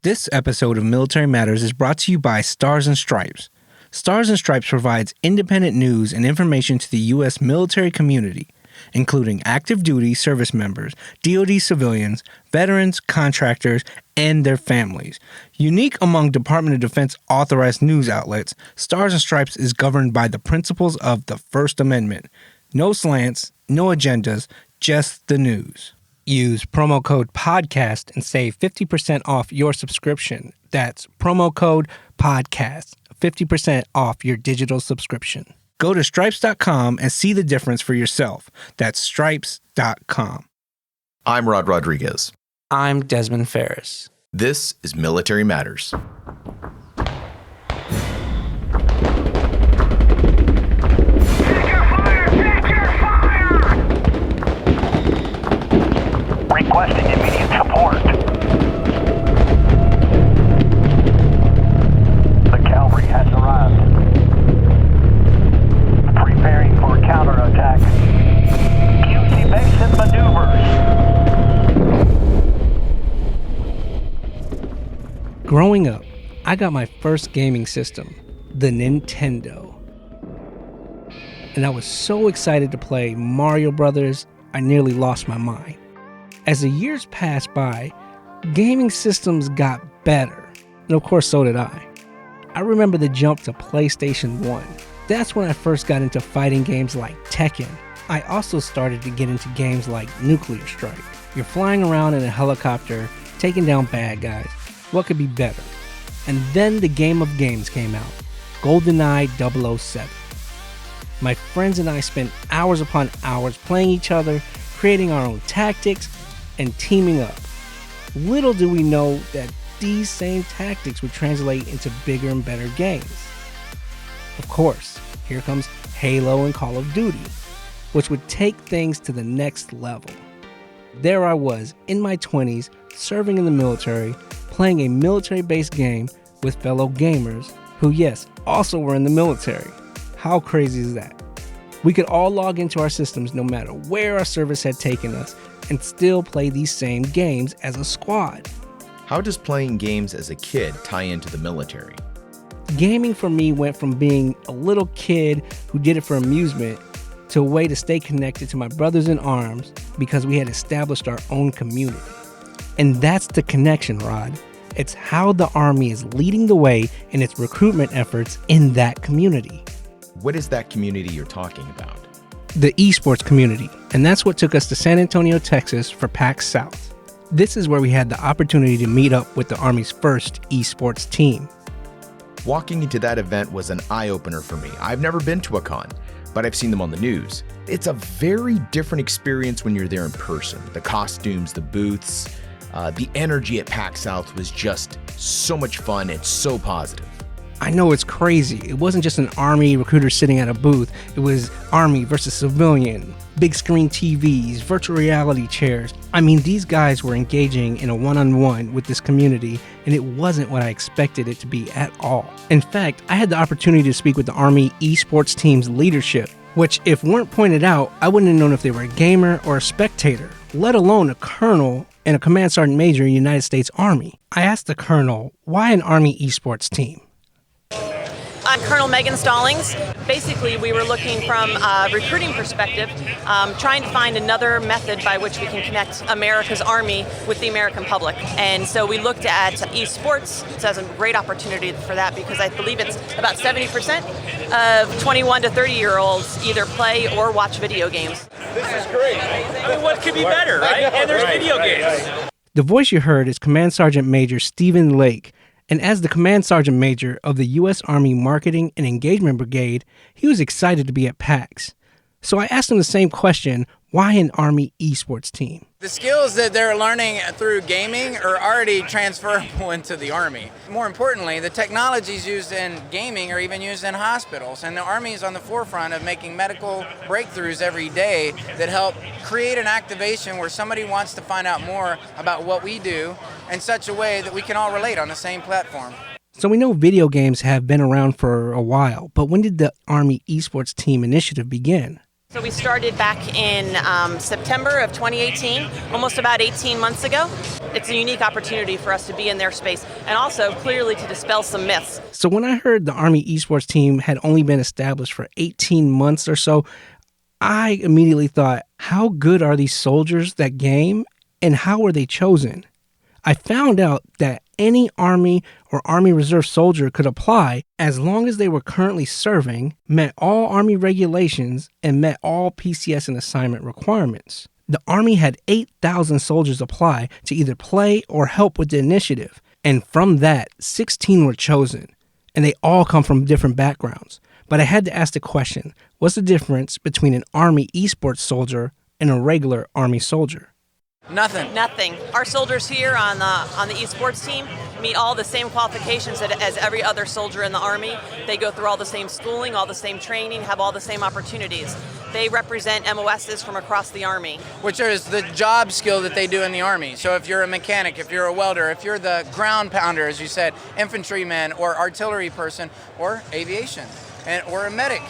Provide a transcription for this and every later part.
This episode of Military Matters is brought to you by Stars and Stripes. Stars and Stripes provides independent news and information to the U.S. military community, including active duty service members, DoD civilians, veterans, contractors, and their families. Unique among Department of Defense authorized news outlets, Stars and Stripes is governed by the principles of the First Amendment. No slants, no agendas, just the news. Use promo code PODCAST and save 50% off your subscription. That's promo code PODCAST, 50% off your digital subscription. Go to stripes.com and see the difference for yourself. That's stripes.com. I'm Rod Rodriguez. I'm Desmon Farris. This is Military Matters. Requesting immediate support. The cavalry has arrived. Preparing for counterattack. QC Basin maneuvers. Growing up, I got my first gaming system, the Nintendo. And I was so excited to play Mario Brothers, I nearly lost my mind. As the years passed by, gaming systems got better, and of course so did I. I remember the jump to PlayStation 1. That's when I first got into fighting games like Tekken. I also started to get into games like Nuclear Strike. You're flying around in a helicopter, taking down bad guys. What could be better? And then the game of games came out, GoldenEye 007. My friends and I spent hours upon hours playing each other, creating our own tactics, and teaming up. Little do we know that these same tactics would translate into bigger and better games. Of course, here comes Halo and Call of Duty, which would take things to the next level. There I was, in my 20s, serving in the military, playing a military-based game with fellow gamers who, yes, also were in the military. How crazy is that? We could all log into our systems no matter where our service had taken us and still play these same games as a squad. How does playing games as a kid tie into the military? Gaming for me went from being a little kid who did it for amusement to a way to stay connected to my brothers in arms because we had established our own community. And that's the connection, Rod. It's how the Army is leading the way in its recruitment efforts in that community. What is that community you're talking about? The eSports community, and that's what took us to San Antonio, Texas for PAX South. This is where we had the opportunity to meet up with the Army's first eSports team. Walking into that event was an eye-opener for me. I've never been to a con, but I've seen them on the news. It's a very different experience when you're there in person. The costumes, the booths, the energy at PAX South was just so much fun and so positive. I know it's crazy. It wasn't just an Army recruiter sitting at a booth. It was Army versus civilian, big screen TVs, virtual reality chairs. I mean, these guys were engaging in a one-on-one with this community, and it wasn't what I expected it to be at all. In fact, I had the opportunity to speak with the Army eSports team's leadership, which, if weren't pointed out, I wouldn't have known if they were a gamer or a spectator, let alone a colonel and a command sergeant major in the United States Army. I asked the colonel, why an Army eSports team? I'm Colonel Megan Stallings. Basically, we were looking from a recruiting perspective, trying to find another method by which we can connect America's Army with the American public. And so we looked at eSports as a great opportunity for that because I believe it's about 70% of 21 to 30-year-olds either play or watch video games. This is great. I mean, what could be better, right? And there's video games. The voice you heard is Command Sergeant Major Stephen Lake. And as the Command Sergeant Major of the U.S. Army Marketing and Engagement Brigade, he was excited to be at PAX. So I asked him the same question, why an Army eSports team? The skills that they're learning through gaming are already transferable into the Army. More importantly, the technologies used in gaming are even used in hospitals, and the Army is on the forefront of making medical breakthroughs every day that help create an activation where somebody wants to find out more about what we do in such a way that we can all relate on the same platform. So we know video games have been around for a while, but when did the Army eSports team initiative begin? So we started back in September of 2018, almost about 18 months ago. It's a unique opportunity for us to be in their space and also clearly to dispel some myths. So when I heard the Army esports team had only been established for 18 months or so, I immediately thought, how good are these soldiers that game and how were they chosen? I found out that any Army or Army Reserve soldier could apply as long as they were currently serving, met all Army regulations, and met all PCS and assignment requirements. The Army had 8,000 soldiers apply to either play or help with the initiative, and from that, 16 were chosen, and they all come from different backgrounds. But I had to ask the question, what's the difference between an Army esports soldier and a regular Army soldier? Nothing. Our soldiers here on the esports team meet all the same qualifications as every other soldier in the Army. They go through all the same schooling, all the same training, have all the same opportunities. They represent MOSs from across the Army. Which is the job skill that they do in the Army. So if you're a mechanic, if you're a welder, if you're the ground pounder, as you said, infantryman or artillery person or aviation or a medic.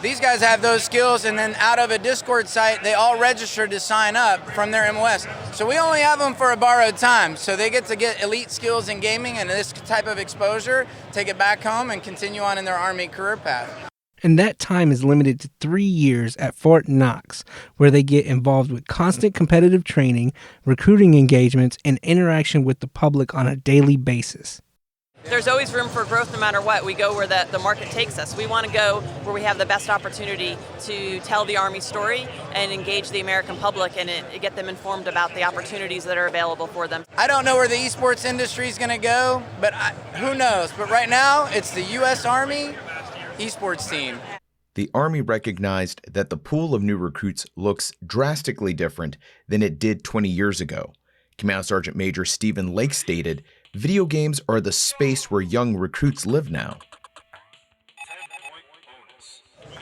These guys have those skills, and then out of a Discord site, they all registered to sign up from their MOS. So we only have them for a borrowed time. So they get to get elite skills in gaming and this type of exposure, take it back home, and continue on in their Army career path. And that time is limited to 3 years at Fort Knox, where they get involved with constant competitive training, recruiting engagements, and interaction with the public on a daily basis. There's always room for growth no matter what. We go where the market takes us. We want to go where we have the best opportunity to tell the Army story and engage the American public and get them informed about the opportunities that are available for them. I don't know where the esports industry is going to go, but who knows? But right now, it's the U.S. Army esports team. The Army recognized that the pool of new recruits looks drastically different than it did 20 years ago. Command Sergeant Major Stephen Lake stated, "Video games are the space where young recruits live now."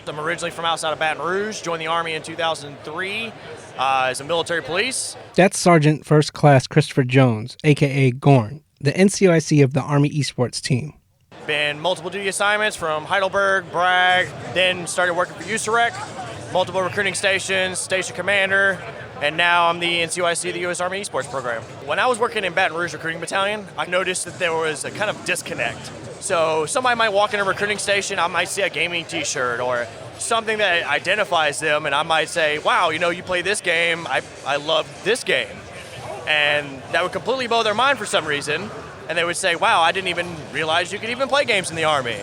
I'm originally from outside of Baton Rouge, joined the Army in 2003 as a military police. That's Sergeant First Class Christopher Jones, aka Gorn, the NCOIC of the Army esports team. Been multiple duty assignments from Heidelberg, Bragg, then started working for USAREC, multiple recruiting stations, station commander, and now I'm the NCOIC of the U.S. Army esports program. When I was working in Baton Rouge Recruiting Battalion, I noticed that there was a kind of disconnect. So somebody might walk in a recruiting station, I might see a gaming t-shirt or something that identifies them, and I might say, wow, you play this game, I love this game. And that would completely blow their mind for some reason, and they would say, wow, I didn't even realize you could even play games in the Army.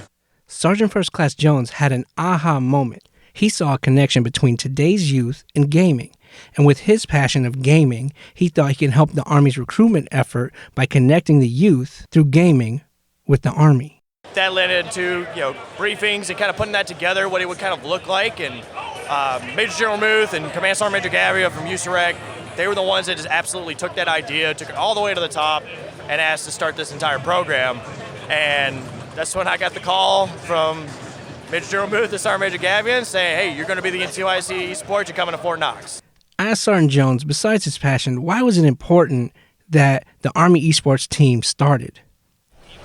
Sergeant First Class Jones had an aha moment. He saw a connection between today's youth and gaming. And with his passion of gaming, he thought he could help the Army's recruitment effort by connecting the youth through gaming with the Army. That led into briefings and kind of putting that together, what it would kind of look like. And Major General Muth and Command Sergeant Major Gavia from USAREC, they were the ones that just absolutely took that idea, took it all the way to the top, and asked to start this entire program. And that's when I got the call from Major General Muth and Sergeant Major Gavia saying, hey, you're going to be the NCOIC eSports, you're coming to Fort Knox. I asked Sergeant Jones, besides his passion, why was it important that the Army esports team started?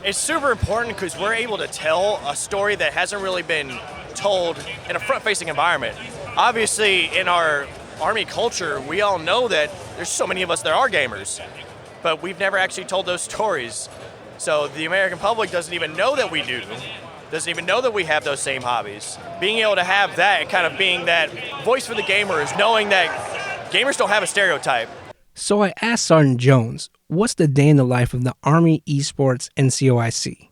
It's super important because we're able to tell a story that hasn't really been told in a front-facing environment. Obviously, in our Army culture, we all know that there's so many of us that are gamers, but we've never actually told those stories. So the American public doesn't even know that we do, doesn't even know that we have those same hobbies. Being able to have that and kind of being that voice for the gamers, knowing that gamers don't have a stereotype. So I asked Sergeant Jones, what's the day in the life of the Army esports NCOIC?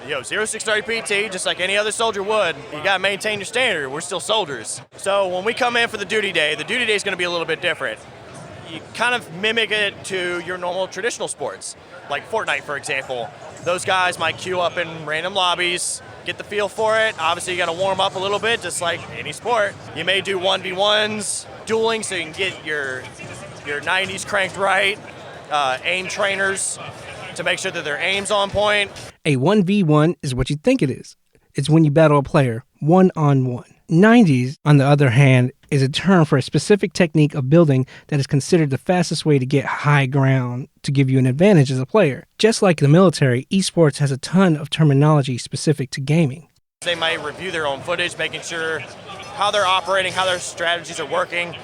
0630 PT, just like any other soldier would, you gotta maintain your standard. We're still soldiers. So when we come in for the duty day is gonna be a little bit different. You kind of mimic it to your normal traditional sports, like Fortnite, for example. Those guys might queue up in random lobbies, get the feel for it. Obviously, you got to warm up a little bit, just like any sport. You may do 1v1s, dueling, so you can get your 90s cranked right, aim trainers to make sure that their aim's on point. A 1v1 is what you think it is. It's when you battle a player one-on-one. 90s, on the other hand, is a term for a specific technique of building that is considered the fastest way to get high ground to give you an advantage as a player. Just like the military, esports has a ton of terminology specific to gaming. They might review their own footage, making sure how they're operating, how their strategies are working.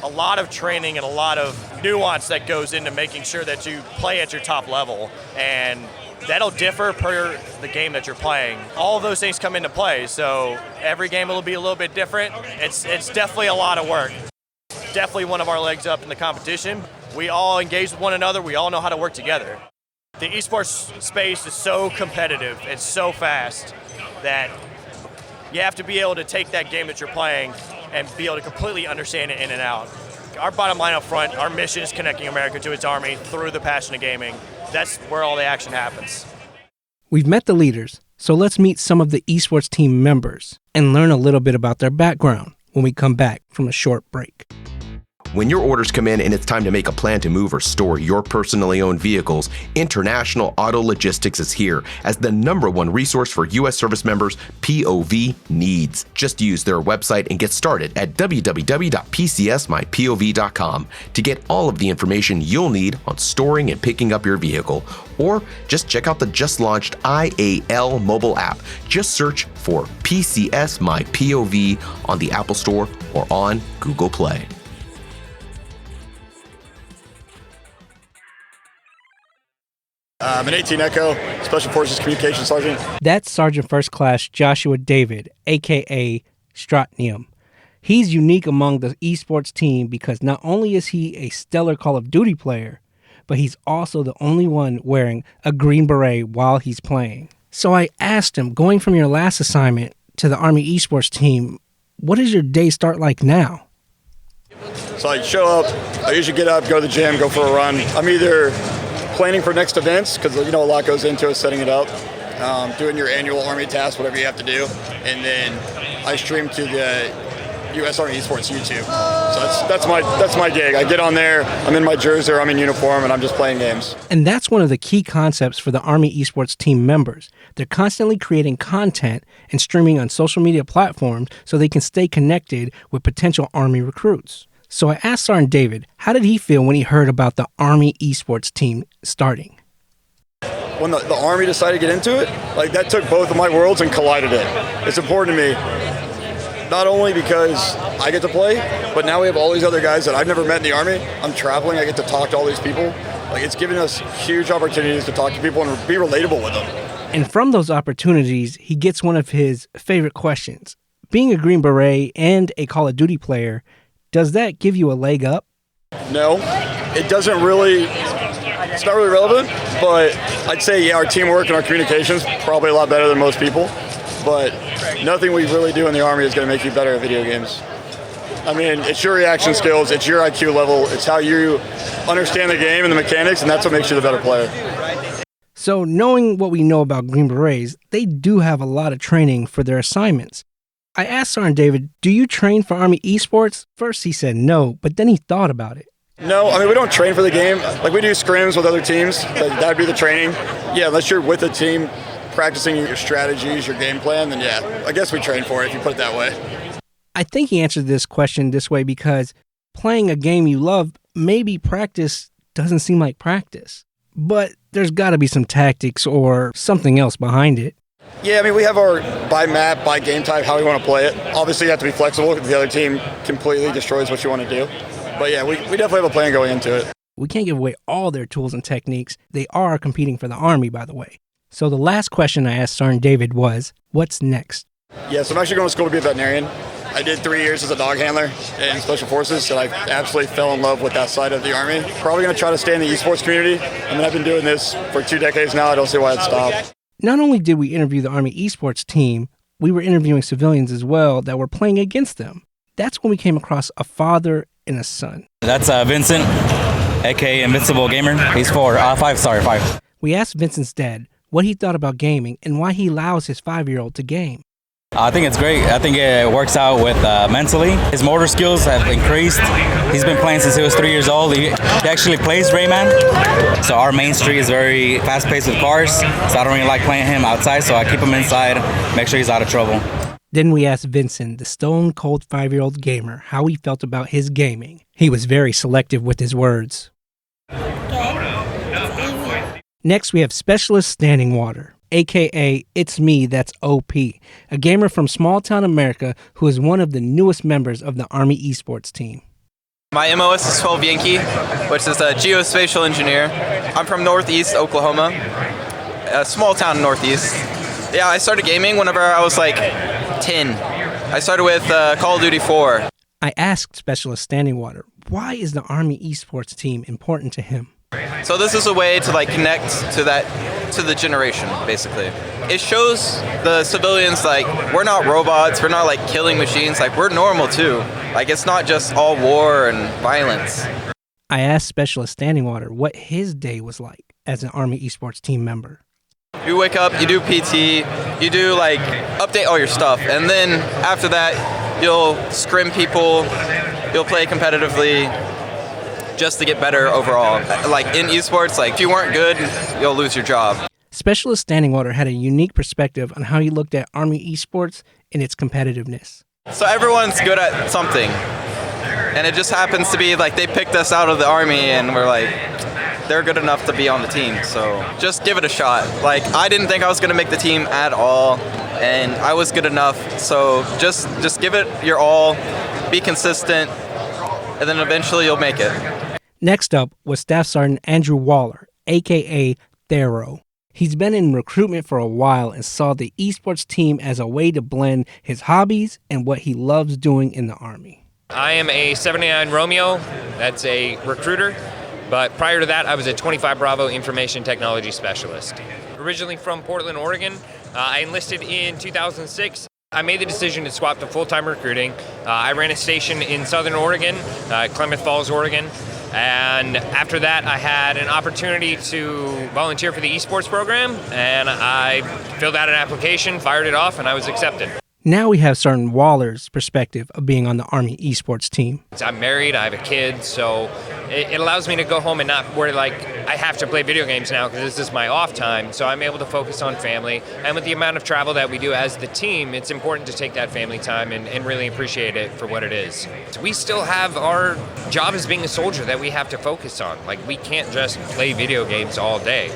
A lot of training and a lot of nuance that goes into making sure that you play at your top level. And that'll differ per the game that you're playing. All of those things come into play, so every game will be a little bit different. It's definitely a lot of work. Definitely one of our legs up in the competition. We all engage with one another. We all know how to work together. The esports space is so competitive. It's so fast that you have to be able to take that game that you're playing and be able to completely understand it in and out. Our bottom line up front, our mission is connecting America to its army through the passion of gaming. That's where all the action happens. We've met the leaders, so let's meet some of the esports team members and learn a little bit about their background when we come back from a short break. When your orders come in and it's time to make a plan to move or store your personally owned vehicles, International Auto Logistics is here as the #1 resource for U.S. service members' POV needs. Just use their website and get started at www.pcsmypov.com to get all of the information you'll need on storing and picking up your vehicle. Or just check out the just launched IAL mobile app. Just search for PCS My POV on the Apple Store or on Google Play. I'm an 18 Echo, Special Forces Communications Sergeant. That's Sergeant First Class Joshua David, a.k.a. Stratnium. He's unique among the esports team because not only is he a stellar Call of Duty player, but he's also the only one wearing a Green Beret while he's playing. So I asked him, going from your last assignment to the Army esports team, what does your day start like now? So I show up, I usually get up, go to the gym, go for a run. I'm either planning for next events, because a lot goes into it, setting it up, doing your annual Army tasks, whatever you have to do, and then I stream to the U.S. Army eSports YouTube. So that's my gig. I get on there, I'm in my jersey, I'm in uniform, and I'm just playing games. And that's one of the key concepts for the Army esports team members. They're constantly creating content and streaming on social media platforms so they can stay connected with potential Army recruits. So I asked Sergeant David, how did he feel when he heard about the Army esports team starting? When the Army decided to get into it, that took both of my worlds and collided it. It's important to me, not only because I get to play, but now we have all these other guys that I've never met in the Army. I'm traveling, I get to talk to all these people. It's given us huge opportunities to talk to people and be relatable with them. And from those opportunities, he gets one of his favorite questions. Being a Green Beret and a Call of Duty player, does that give you a leg up? No, it doesn't really, it's not really relevant, but I'd say, our teamwork and our communications probably a lot better than most people, but nothing we really do in the Army is going to make you better at video games. It's your reaction skills, it's your IQ level, it's how you understand the game and the mechanics, and that's what makes you the better player. So knowing what we know about Green Berets, they do have a lot of training for their assignments. I asked Sergeant David, do you train for Army esports? First he said no, but then he thought about it. No, we don't train for the game. We do scrims with other teams. That'd be the training. Yeah, unless you're with a team practicing your strategies, your game plan, then I guess we train for it if you put it that way. I think he answered this question this way because playing a game you love, maybe practice doesn't seem like practice. But there's got to be some tactics or something else behind it. Yeah, we have our by map, by game type, how we want to play it. Obviously, you have to be flexible if the other team completely destroys what you want to do. But we definitely have a plan going into it. We can't give away all their tools and techniques. They are competing for the Army, by the way. So the last question I asked Sergeant David was, what's next? Yeah, so I'm actually going to school to be a veterinarian. I did 3 years as a dog handler in Special Forces, and I absolutely fell in love with that side of the Army. Probably going to try to stay in the esports community. I've been doing this for 2 decades now. I don't see why I'd stop. Not only did we interview the Army esports team, we were interviewing civilians as well that were playing against them. That's when we came across a father and a son. That's Vincent, aka Invincible Gamer. He's 5. We asked Vincent's dad what he thought about gaming and why he allows his 5-year-old to game. I think it's great. I think it works out with mentally. His motor skills have increased. He's been playing since he was 3 years old. He actually plays Rayman. So our main street is very fast-paced with cars. So I don't really like playing him outside, so I keep him inside, make sure he's out of trouble. Then we asked Vincent, the stone-cold 5-year-old gamer, how he felt about his gaming. He was very selective with his words. Next, we have Specialist Standing Water. aka It's Me, That's OP, a gamer from small town America who is one of the newest members of the Army eSports team. My MOS is 12 Yankee, which is a geospatial engineer. I'm from Northeast Oklahoma, a small town in Northeast. Yeah, I started gaming whenever I was like 10. I started with Call of Duty 4. I asked Specialist Standing Water, why is the Army eSports team important to him? So this is a way to like connect to the generation, basically. It shows the civilians like we're not robots, we're not like killing machines, like we're normal too. Like it's not just all war and violence. I asked Specialist Standing Water what his day was like as an Army eSports team member. You wake up, you do PT, you do like update all your stuff, and then after that you'll scrim people, you'll play competitively, just to get better overall. Like in esports, like if you weren't good, you'll lose your job. Specialist Standing Water had a unique perspective on how he looked at Army eSports and its competitiveness. So everyone's good at something, and it just happens to be like they picked us out of the Army and we're like, they're good enough to be on the team, so just give it a shot. Like I didn't think I was gonna make the team at all, and I was good enough, so just give it your all, be consistent, and then eventually you'll make it. Next up was Staff Sergeant Andrew Waller, aka Thero. He's been in recruitment for a while and saw the esports team as a way to blend his hobbies and what he loves doing in the Army. I am a 79 Romeo, that's a recruiter, but prior to that I was a 25 Bravo information technology specialist. Originally from Portland, Oregon, I enlisted in 2006. I made the decision to swap to full-time recruiting. I ran a station in Southern Oregon, Klamath Falls, Oregon, and after that I had an opportunity to volunteer for the esports program, and I filled out an application, fired it off, and I was accepted. Now we have Sergeant Waller's perspective of being on the Army esports team. I'm married, I have a kid, so it allows me to go home and not worry like I have to play video games now because this is my off time, so I'm able to focus on family. And with the amount of travel that we do as the team, it's important to take that family time and really appreciate it for what it is. We still have our job as being a soldier that we have to focus on. Like we can't just play video games all day.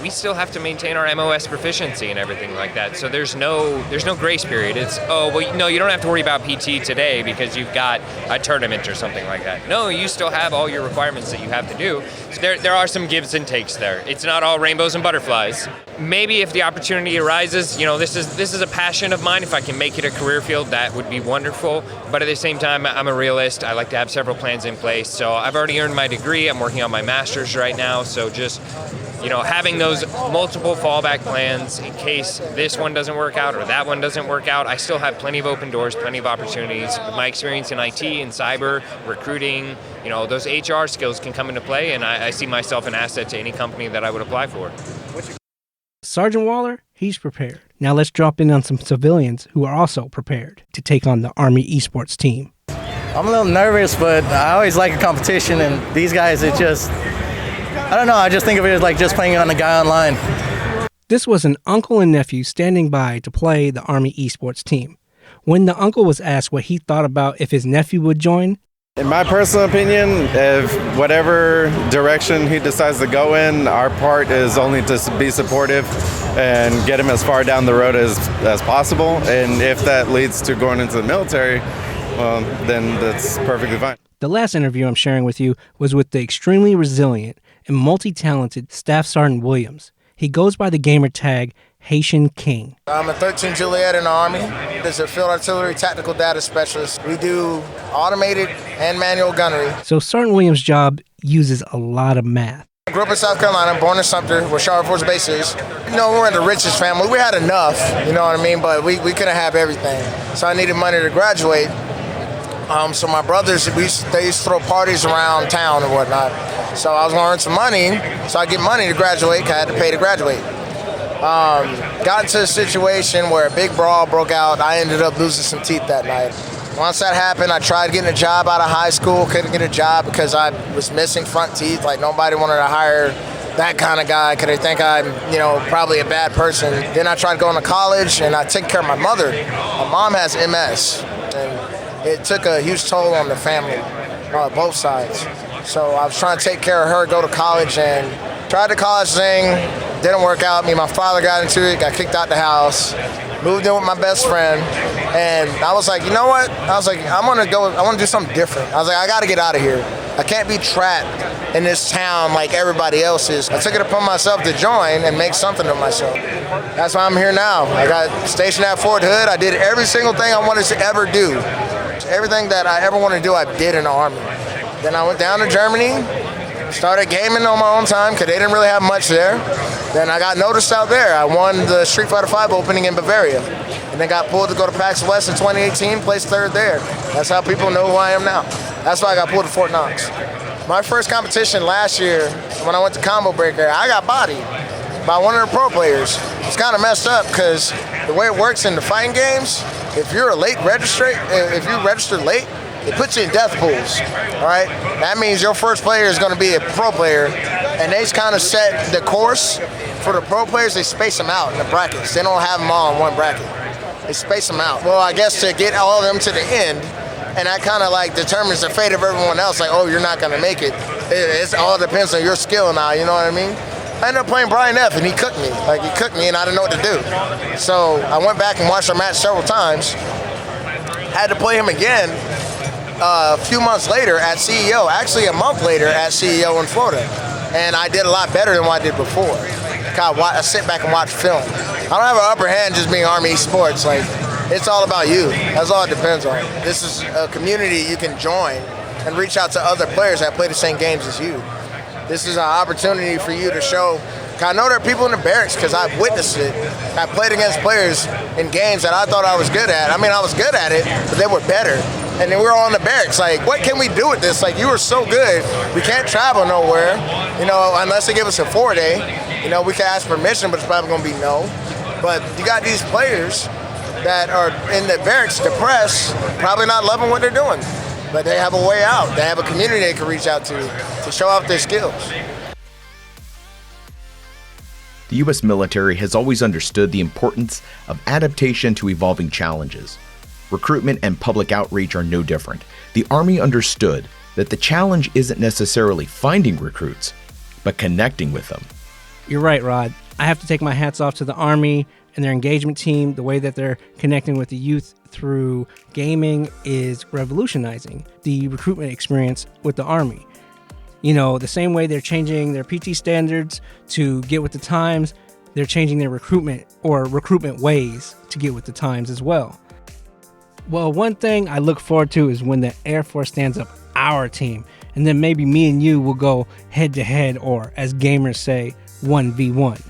We still have to maintain our MOS proficiency and everything like that. So there's no grace period. It's, oh, well, no, you don't have to worry about PT today because you've got a tournament or something like that. No, you still have all your requirements that you have to do. So there are some gives and takes there. It's not all rainbows and butterflies. Maybe if the opportunity arises, this is a passion of mine. If I can make it a career field, that would be wonderful. But at the same time, I'm a realist. I like to have several plans in place. So I've already earned my degree. I'm working on my master's right now. So just having those multiple fallback plans in case this one doesn't work out or that one doesn't work out, I still have plenty of open doors, plenty of opportunities. With my experience in IT and cyber, recruiting, those HR skills can come into play, and I see myself an asset to any company that I would apply for. Sergeant Waller, he's prepared. Now let's drop in on some civilians who are also prepared to take on the Army esports team. I'm a little nervous, but I always like a competition, and these guys, it just... I don't know, I just think of it as like just playing on a guy online. This was an uncle and nephew standing by to play the Army esports team. When the uncle was asked what he thought about if his nephew would join, in my personal opinion, if whatever direction he decides to go in, our part is only to be supportive and get him as far down the road as possible. And if that leads to going into the military, well, then that's perfectly fine. The last interview I'm sharing with you was with the extremely resilient and multi-talented Staff Sergeant Williams. He goes by the gamer tag Haitian King. I'm a 13 Juliet in the Army. As a field artillery tactical data specialist, we do automated and manual gunnery. So Sergeant Williams' job uses a lot of math. I grew up in South Carolina, born in Sumter, where Charlotte Force Base is. We're in the richest family. We had enough, but we couldn't have everything. So I needed money to graduate. So my brothers, they used to throw parties around town and whatnot. So I was going to earn some money, so I get money to graduate, 'cause I had to pay to graduate. Got into a situation where a big brawl broke out. I ended up losing some teeth that night. Once that happened, I tried getting a job out of high school, couldn't get a job because I was missing front teeth. Like nobody wanted to hire that kind of guy because they think I'm, probably a bad person. Then I tried going to college and I took care of my mother. My mom has MS, and it took a huge toll on the family, both sides. So I was trying to take care of her, go to college, and tried the college thing, Didn't work out. Me and my father got into it, got kicked out the house, moved in with my best friend, and I was like, you know what? I was like, I want to do something different. I was like, I got to get out of here. I can't be trapped in this town like everybody else is. I took it upon myself to join and make something of myself. That's why I'm here now. I got stationed at Fort Hood. I did every single thing I wanted to ever do. Everything that I ever wanted to do, I did in the Army. Then I went down to Germany, started gaming on my own time because they didn't really have much there. Then I got noticed out there. I won the Street Fighter V opening in Bavaria. And then got pulled to go to PAX West in 2018, placed third there. That's how people know who I am now. That's why I got pulled to Fort Knox. My first competition last year, when I went to Combo Breaker, I got bodied by one of the pro players. It's kind of messed up because the way it works in the fighting games, if you register late, it puts you in death pools, all right? That means your first player is going to be a pro player, and they kind of set the course for the pro players. They space them out in the brackets. They don't have them all in one bracket. They space them out. Well, I guess to get all of them to the end, and that kind of like determines the fate of everyone else. Like, oh, you're not going to make it. It all depends on your skill now, you know what I mean? I ended up playing Brian F, and he cooked me. Like, he cooked me, and I didn't know what to do. So I went back and watched our match several times. Had to play him again a few months later at CEO, actually a month later at CEO in Florida. And I did a lot better than what I did before. I sit back and watch film. I don't have an upper hand just being Army eSports. Like, it's all about you. That's all it depends on. This is a community you can join and reach out to other players that play the same games as you. This is an opportunity for you to show. I know there are people in the barracks because I've witnessed it. I played against players in games that I thought I was good at. I mean, I was good at it, but they were better. And then we were all in the barracks, like, what can we do with this? Like, you were so good, we can't travel nowhere, you know, unless they give us a 4-day. You know, we can ask permission, but it's probably gonna be no. But you got these players that are in the barracks, depressed, probably not loving what they're doing. But they have a way out. They have a community they can reach out to show off their skills. The U.S. military has always understood the importance of adaptation to evolving challenges. Recruitment and public outreach are no different. The Army understood that the challenge isn't necessarily finding recruits, but connecting with them. You're right, Rod. I have to take my hats off to the Army and their engagement team. The way that they're connecting with the youth through gaming is revolutionizing the recruitment experience with the Army. You know, the same way they're changing their PT standards to get with the times, they're changing their recruitment ways to get with the times as well. Well, one thing I look forward to is when the Air Force stands up our team, and then maybe me and you will go head to head, or as gamers say, 1v1.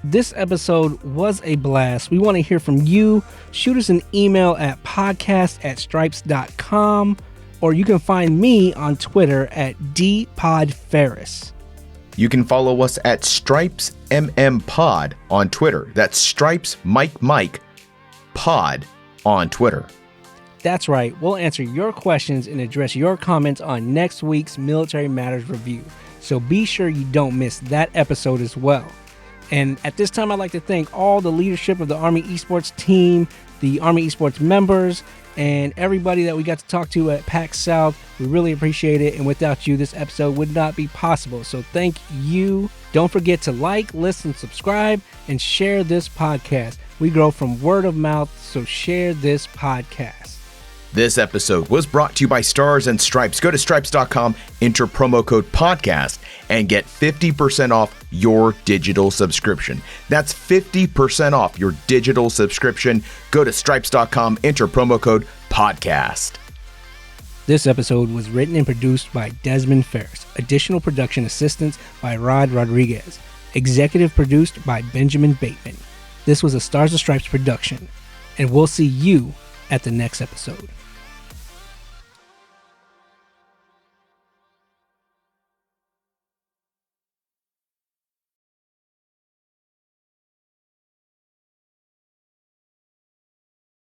This episode was a blast. We want to hear from you. Shoot us an email at podcast@stripes.com, or you can find me on Twitter at dpodfarris. You can follow us at StripesMMPod on Twitter. That's Stripes Mike Pod on Twitter. That's right. We'll answer your questions and address your comments on next week's Military Matters Review. So be sure you don't miss that episode as well. And at this time, I'd like to thank all the leadership of the Army Esports team, the Army Esports members, and everybody that we got to talk to at PAX South. We really appreciate it. And without you, this episode would not be possible. So thank you. Don't forget to like, listen, subscribe, and share this podcast. We grow from word of mouth, so share this podcast. This episode was brought to you by Stars and Stripes. Go to stripes.com, enter promo code podcast, and get 50% off your digital subscription. That's 50% off your digital subscription. Go to stripes.com, enter promo code podcast. This episode was written and produced by Desmon Farris. Additional production assistance by Rod Rodriguez. Executive produced by Benjamin Bateman. This was a Stars and Stripes production, and we'll see you at the next episode.